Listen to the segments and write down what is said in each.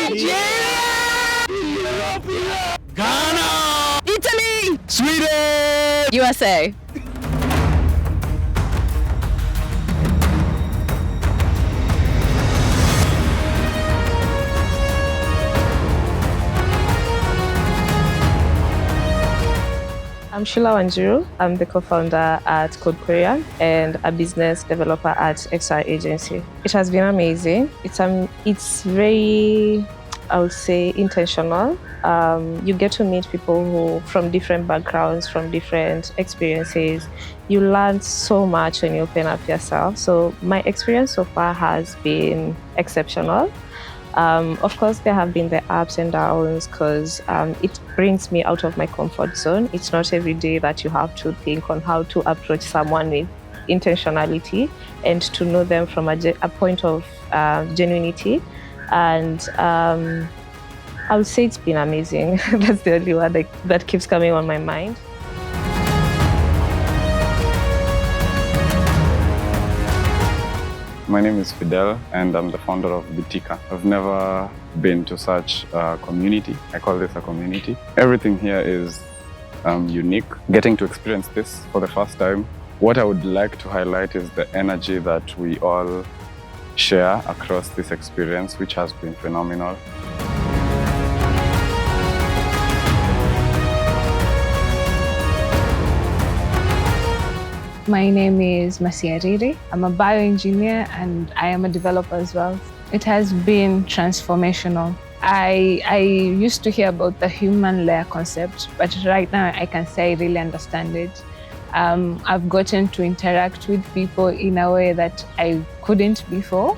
Nigeria, Ghana, Italy, Sweden, USA. I'm Sheila Wanjiru. I'm the co-founder at Code Korean and a business developer at XR Agency. It has been amazing. It's very, I would say, intentional. You get to meet people who from different backgrounds, from different experiences. You learn so much when you open up yourself. So my experience so far has been exceptional. Of course, there have been the ups and downs because it brings me out of my comfort zone. It's not every day that you have to think on how to approach someone with intentionality and to know them from a point of genuinity. And I would say it's been amazing. That's the only word that keeps coming on my mind. My name is Fidel and I'm the founder of Bitika. I've never been to such a community. I call this a community. Everything here is unique. Getting to experience this for the first time. What I would like to highlight is the energy that we all share across this experience, which has been phenomenal. My name is Masia Riri. I'm a bioengineer and I am a developer as well. It has been transformational. I used to hear about the human layer concept, but right now I can say I really understand it. I've gotten to interact with people in a way that I couldn't before.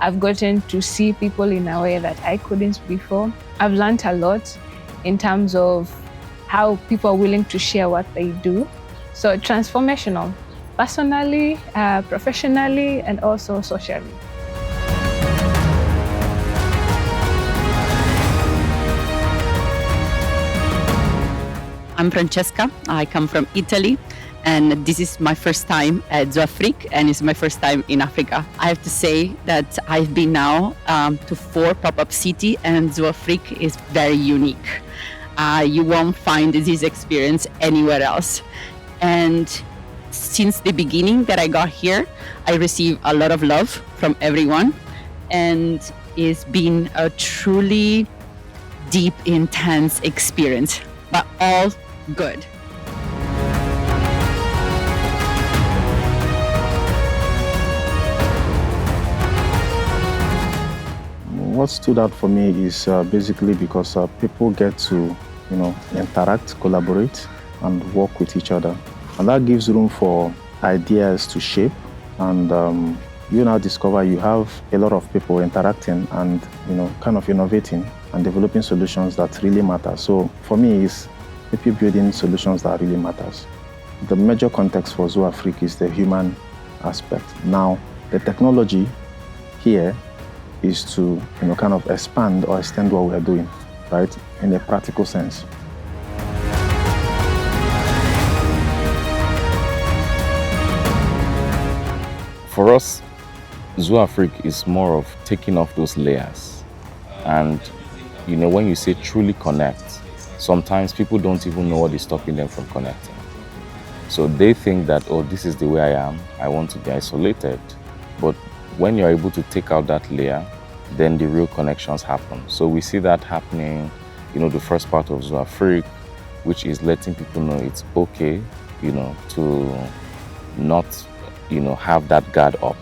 I've gotten to see people in a way that I couldn't before. I've learned a lot in terms of how people are willing to share what they do. So transformational. Personally, professionally, and also socially. I'm Francesca. I come from Italy, and this is my first time at ZuAfrique, and it's my first time in Africa. I have to say that I've been now to 4 pop-up cities, and ZuAfrique is very unique. You won't find this experience anywhere else. And since the beginning that I got here, I received a lot of love from everyone, and it's been a truly deep, intense experience, but all good. What stood out for me is basically because people get to, interact, collaborate, and work with each other. And that gives room for ideas to shape. And you now discover you have a lot of people interacting and, kind of innovating and developing solutions that really matter. So for me, it's people building solutions that really matters. The major context for ZuAfrique is the human aspect. Now, the technology here is to, kind of expand or extend what we're doing, right, in a practical sense. For us, ZuAfrique is more of taking off those layers. And, when you say truly connect, sometimes people don't even know what is stopping them from connecting. So they think that, oh, this is the way I am, I want to be isolated. But when you're able to take out that layer, then the real connections happen. So we see that happening, the first part of ZuAfrique, which is letting people know it's okay, to not have that guard up.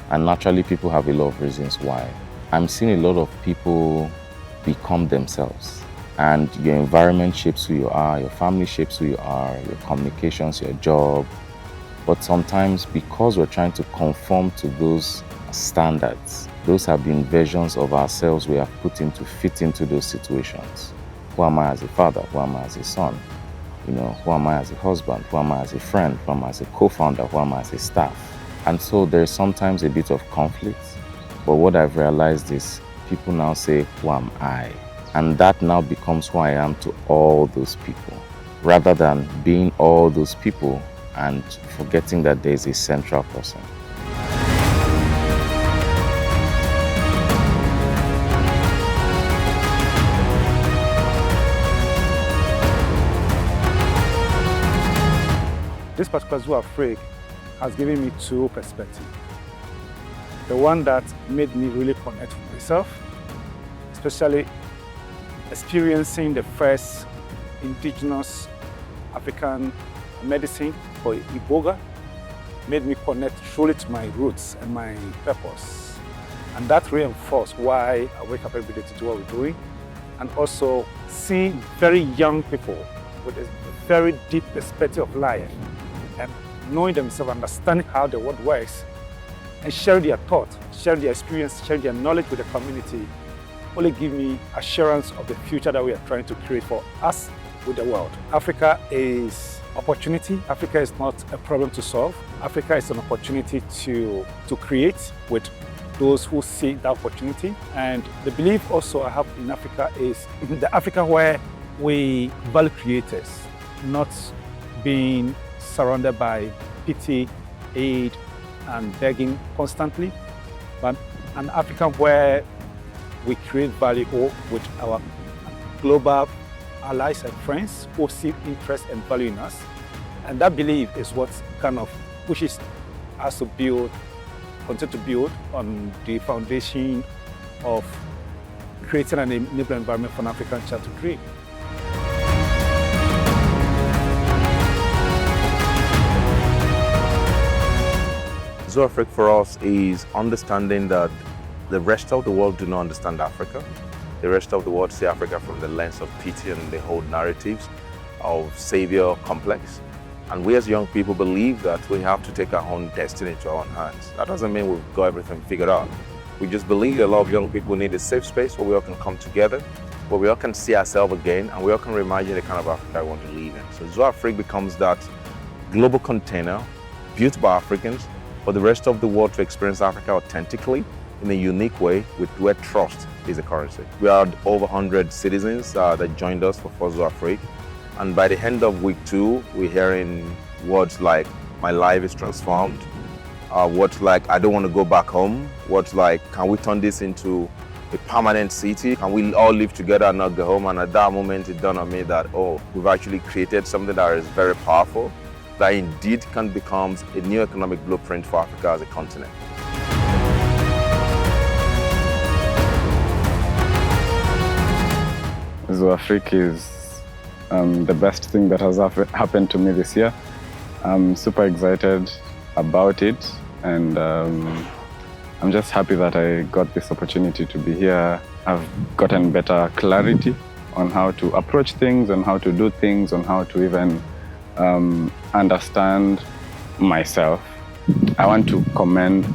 And naturally, people have a lot of reasons why. I'm seeing a lot of people become themselves. And your environment shapes who you are, your family shapes who you are, your communications, your job. But sometimes, because we're trying to conform to those standards, those have been versions of ourselves we have put in to fit into those situations. Who am I as a father? Who am I as a son? Who am I as a husband? Who am I as a friend? Who am I as a co-founder? Who am I as a staff? And so there's sometimes a bit of conflict. But what I've realized is people now say, who am I? And that now becomes who I am to all those people, rather than being all those people and forgetting that there's a central person. particular ZuAfrique has given me two perspectives. The one that made me really connect with myself, especially experiencing the first indigenous African medicine for Iboga, made me connect truly to my roots and my purpose. And that reinforced why I wake up every day to do what we're doing. And also see very young people with a very deep perspective of life and knowing themselves, understanding how the world works, and share their thoughts, share their experience, share their knowledge with the community, only give me assurance of the future that we are trying to create for us with the world. Africa is opportunity. Africa is not a problem to solve. Africa is an opportunity to create with those who see that opportunity. And the belief also I have in Africa is the Africa where we value creators, not being surrounded by pity, aid, and begging constantly, but an Africa where we create value with our global allies and friends who see interest and value in us. And that belief is what kind of pushes us to continue to build on the foundation of creating an enabling environment for an African child to dream. ZuAfrique for us is understanding that the rest of the world do not understand Africa. The rest of the world see Africa from the lens of pity and they hold narratives of savior complex. And we as young people believe that we have to take our own destiny into our own hands. That doesn't mean we've got everything figured out. We just believe a lot of young people need a safe space where we all can come together, where we all can see ourselves again, and we all can reimagine the kind of Africa we want to live in. So ZuAfrique becomes that global container built by Africans for the rest of the world to experience Africa authentically in a unique way where trust is a currency. We had over 100 citizens that joined us for ZuAfrique. And by the end of week 2, we're hearing words like, my life is transformed. Words like, I don't want to go back home. Words like, can we turn this into a permanent city? Can we all live together and not go home? And at that moment, it dawned on me that, we've actually created something that is very powerful, that indeed can become a new economic blueprint for Africa as a continent. ZuAfrique is the best thing that has happened to me this year. I'm super excited about it, and I'm just happy that I got this opportunity to be here. I've gotten better clarity on how to approach things, on how to do things, on how to even understand myself. I want to commend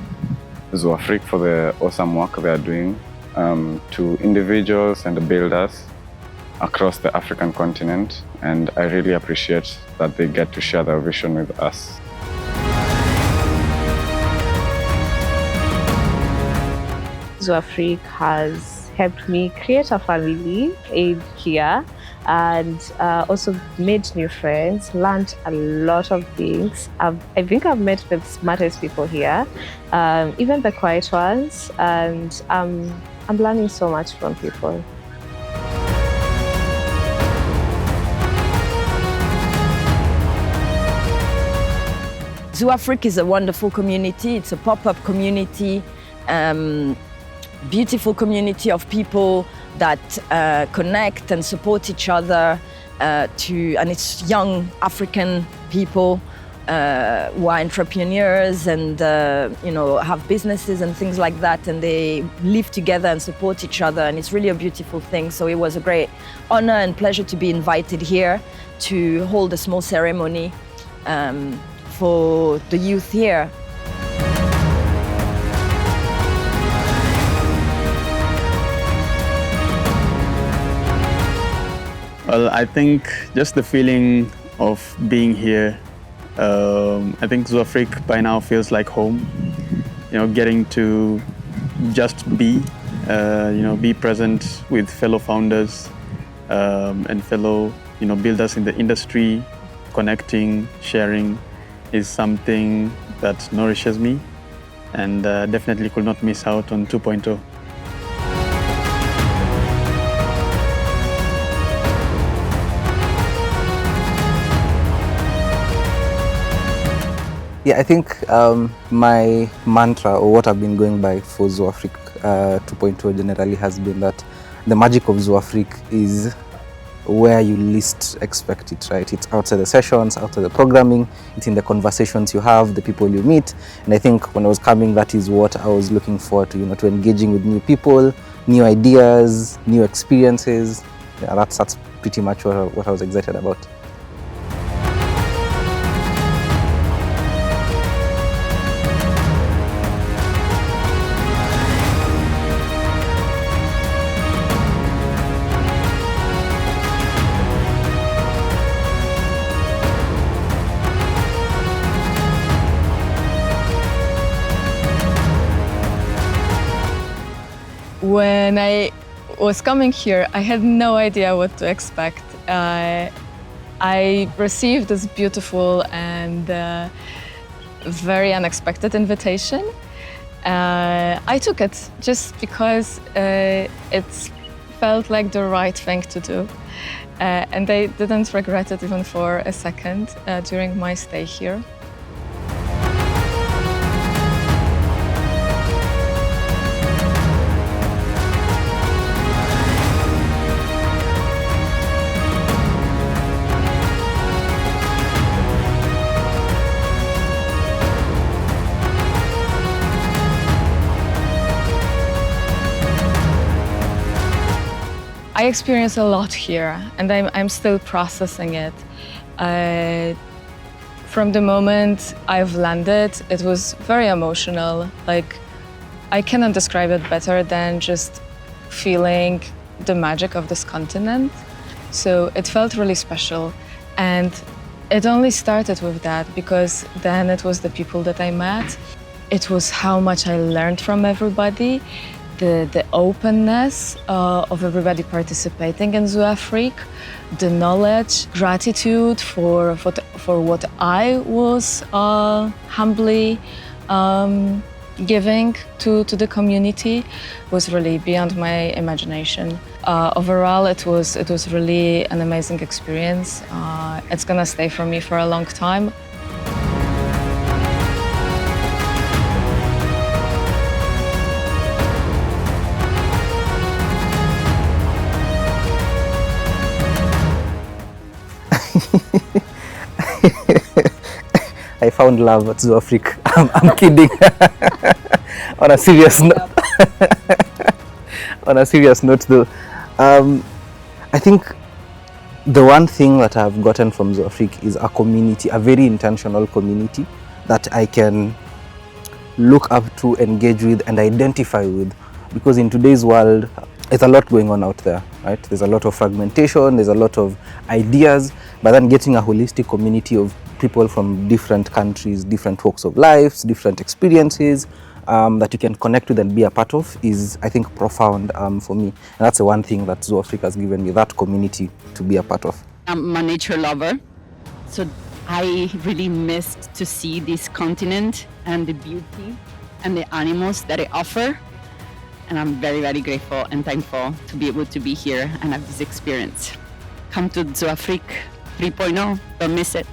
ZuAfrique for the awesome work they are doing to individuals and builders across the African continent, and I really appreciate that they get to share their vision with us. ZuAfrique has helped me create a family here, and also made new friends, learned a lot of things. I think I've met the smartest people here, even the quiet ones, and I'm learning so much from people. ZuAfrique is a wonderful community. It's a pop-up community, beautiful community of people that connect and support each other. And it's young African people who are entrepreneurs and have businesses and things like that, and they live together and support each other, and it's really a beautiful thing. So it was a great honor and pleasure to be invited here to hold a small ceremony for the youth here. Well, I think just the feeling of being here, I think ZuAfrique by now feels like home. Getting to just be present with fellow founders and fellow, builders in the industry, connecting, sharing is something that nourishes me, and definitely could not miss out on 2.0. Yeah, I think my mantra, or what I've been going by for ZuAfrique 2.0 generally, has been that the magic of ZuAfrique is where you least expect it, right? It's outside the sessions, outside the programming, it's in the conversations you have, the people you meet. And I think when I was coming, that is what I was looking forward to, to engaging with new people, new ideas, new experiences. Yeah, that's pretty much what I was excited about. When I was coming here, I had no idea what to expect. I received this beautiful and very unexpected invitation. I took it just because it felt like the right thing to do. And I didn't regret it even for a second during my stay here. I experienced a lot here, and I'm still processing it. From the moment I've landed, it was very emotional. Like, I cannot describe it better than just feeling the magic of this continent. So it felt really special. And it only started with that, because then it was the people that I met. It was how much I learned from everybody. The openness of everybody participating in ZuAfrique, the knowledge, gratitude for what I was humbly giving to the community was really beyond my imagination. Overall, it was really an amazing experience. It's gonna stay for me for a long time. I found love at ZuAfrique. I'm kidding. On a serious note. On a serious note, though, I think the one thing that I've gotten from ZuAfrique is a community, a very intentional community that I can look up to, engage with, and identify with. Because in today's world, there's a lot going on out there, right? There's a lot of fragmentation, there's a lot of ideas, but then getting a holistic community of people from different countries, different walks of life, different experiences that you can connect with and be a part of is, I think, profound for me. And that's the one thing that ZuAfrique has given me, that community to be a part of. I'm a nature lover, so I really missed to see this continent and the beauty and the animals that it offers. And I'm very, very grateful and thankful to be able to be here and have this experience. Come to ZuAfrique 3.0, don't miss it.